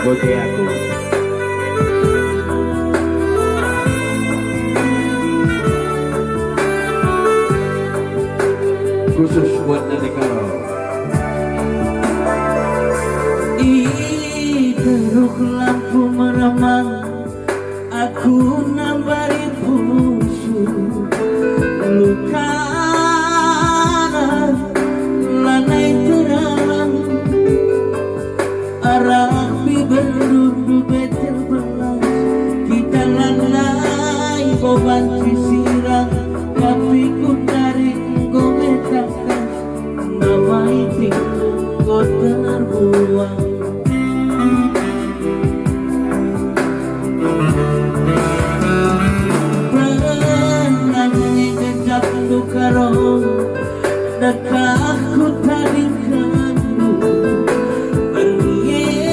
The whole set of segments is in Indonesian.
Bodi aku khusus buat Nani Karo. Teruk lampu meremang, aku nambari pusu luka lanai terang arabi berdudu betel belas kita lanai boban sisirang tapi ku tarik gometakan nama itu ku terbuang. Dekahku tadi kandu berniat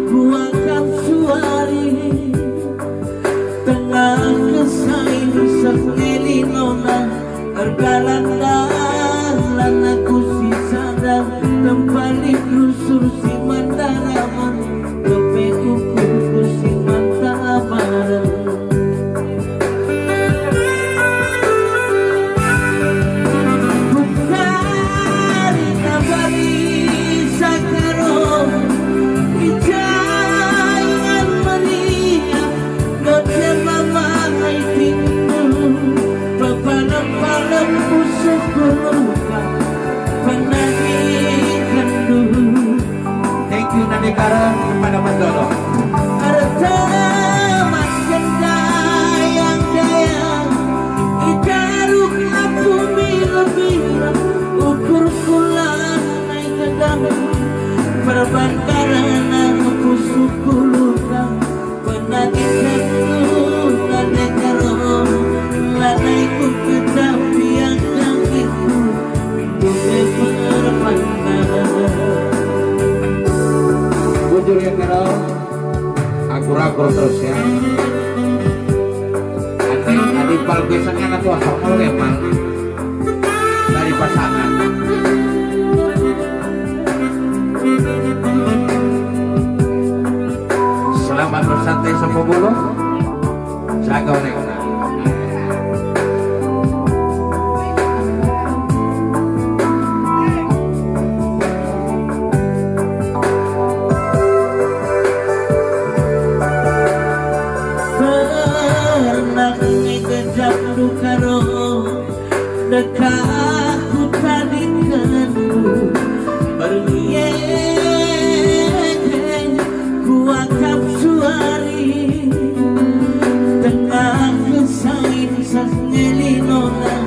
ku akan suari tengah kesain sekeli nona ergalandan lana ku sisada tempali rusur si mandaraman kepe ukur ku si mantabaran. Thank you Nani Karo kepada Mas Dodo. Harta mas dayang dayang itaruklah bumi lebih ukur kulang naik kedang perbantaran aku suku luka penadikan ku Nani Karo lanaiku ketapi yang itu itu perbantaran. Bujur ya Karo, akur-akur terus ya. Adik pal biasanya kan tuh asal kalau emang dari pasangan. Selamat bersantai sama bulu, jaga oleh. Karo dekahku tadi kandu berniat ku akap suari tengah kesain sasnyeli nona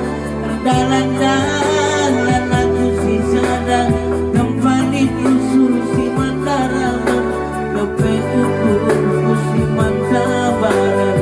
dalan-dalan aku sisada kembali kusur si mandaraman kepe ukur si mantabaran.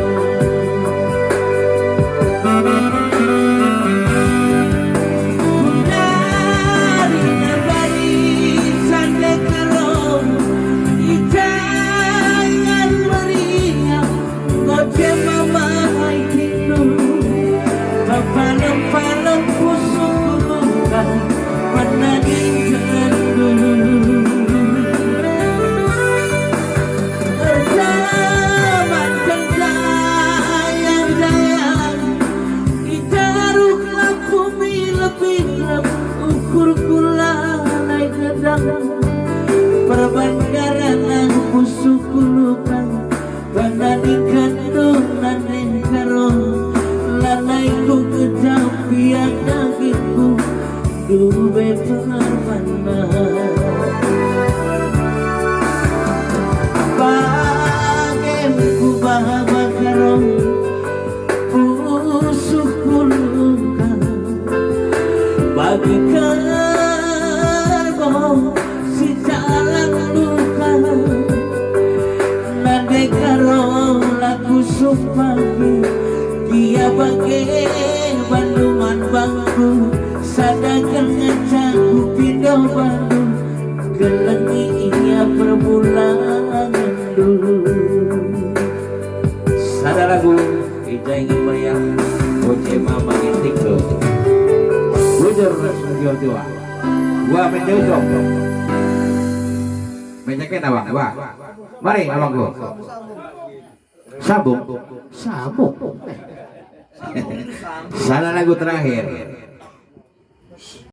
Perbandaran aku suku luka bandanikan Nani Karo lanaiku kecapian dagingku dube perbandaran bagemku bahaba Karo suku luka bagikan Oke nawang wah. Mari abangku. Sabuk. Sabuk. Salah lagu terakhir.